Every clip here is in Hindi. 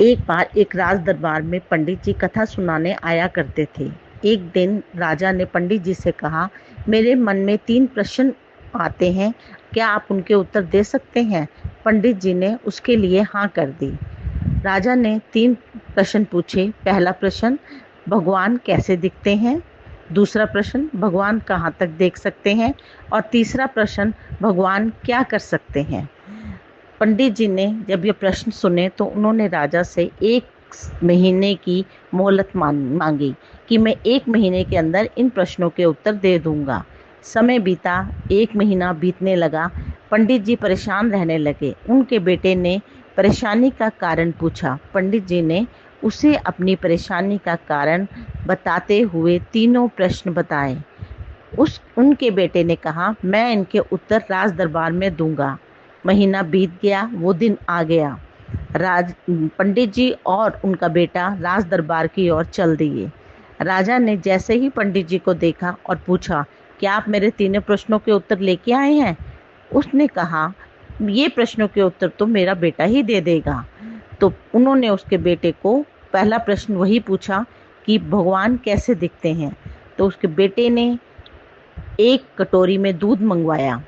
एक बार एक राज दरबार में पंडित जी कथा सुनाने आया करते थे। एक दिन राजा ने पंडित जी से कहा, मेरे मन में 3 प्रश्न आते हैं, क्या आप उनके उत्तर दे सकते हैं? पंडित जी ने उसके लिए हाँ कर दी। राजा ने 3 प्रश्न पूछे। पहला प्रश्न, भगवान कैसे दिखते हैं? दूसरा प्रश्न, भगवान कहाँ तक देख सकते हैं? और तीसरा प्रश्न, भगवान क्या कर सकते हैं? पंडित जी ने जब ये प्रश्न सुने तो उन्होंने राजा से 1 महीने की मोहलत मांगी कि मैं 1 महीने के अंदर इन प्रश्नों के उत्तर दे दूंगा। समय बीता, 1 महीना बीतने लगा। पंडित जी परेशान रहने लगे। उनके बेटे ने परेशानी का कारण पूछा। पंडित जी ने उसे अपनी परेशानी का कारण बताते हुए तीनों प्रश्न बताए। उनके बेटे ने कहा, मैं इनके उत्तर राज दरबार में दूंगा। महीना बीत गया, वो दिन आ गया। पंडित जी और उनका बेटा राज दरबार की ओर चल दिए। राजा ने जैसे ही पंडित जी को देखा और पूछा, क्या आप मेरे तीनों प्रश्नों के उत्तर लेके आए हैं? उसने कहा, ये प्रश्नों के उत्तर तो मेरा बेटा ही दे देगा। तो उन्होंने उसके बेटे को पहला प्रश्न वही पूछा कि भगवान कैसे दिखते हैं। तो उसके बेटे ने एक कटोरी में दूध मंगवाया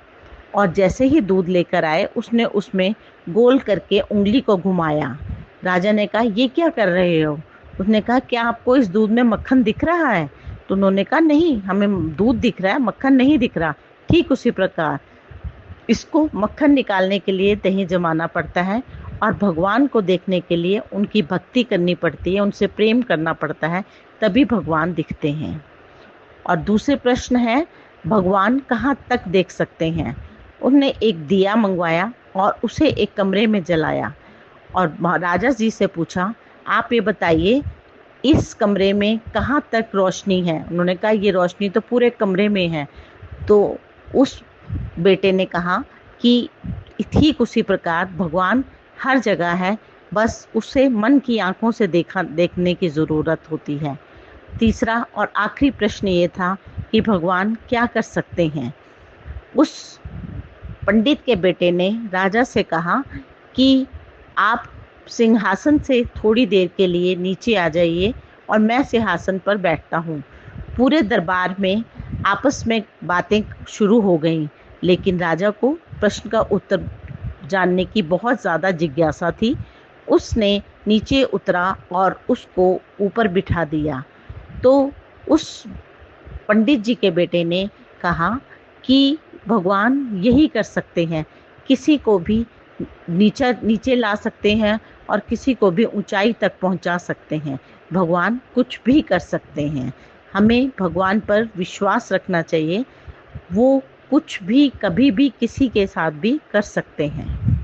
और जैसे ही दूध लेकर आए उसने उसमें गोल करके उंगली को घुमाया। राजा ने कहा, ये क्या कर रहे हो? उसने कहा, क्या आपको इस दूध में मक्खन दिख रहा है? तो उन्होंने कहा, नहीं, हमें दूध दिख रहा है, मक्खन नहीं दिख रहा। ठीक उसी प्रकार इसको मक्खन निकालने के लिए दही जमाना पड़ता है और भगवान को देखने के लिए उनकी भक्ति करनी पड़ती है, उनसे प्रेम करना पड़ता है, तभी भगवान दिखते हैं। और दूसरे प्रश्न है, भगवान कहाँ तक देख सकते हैं? उन्होंने एक दिया मंगवाया और उसे एक कमरे में जलाया और राजा जी से पूछा, आप ये बताइए, इस कमरे में कहाँ तक रोशनी है? उन्होंने कहा, ये रोशनी तो पूरे कमरे में है। तो उस बेटे ने कहा कि ठीक उसी प्रकार भगवान हर जगह है, बस उसे मन की आंखों से देखने की ज़रूरत होती है। तीसरा और आखिरी प्रश्न ये था कि भगवान क्या कर सकते हैं? उस पंडित के बेटे ने राजा से कहा कि आप सिंहासन से थोड़ी देर के लिए नीचे आ जाइए और मैं सिंहासन पर बैठता हूँ। पूरे दरबार में आपस में बातें शुरू हो गईं, लेकिन राजा को प्रश्न का उत्तर जानने की बहुत ज़्यादा जिज्ञासा थी। उसने नीचे उतरा और उसको ऊपर बिठा दिया। तो उस पंडित जी के बेटे ने कहा कि भगवान यही कर सकते हैं, किसी को भी नीचे ला सकते हैं और किसी को भी ऊंचाई तक पहुंचा सकते हैं। भगवान कुछ भी कर सकते हैं। हमें भगवान पर विश्वास रखना चाहिए। वो कुछ भी कभी भी किसी के साथ भी कर सकते हैं।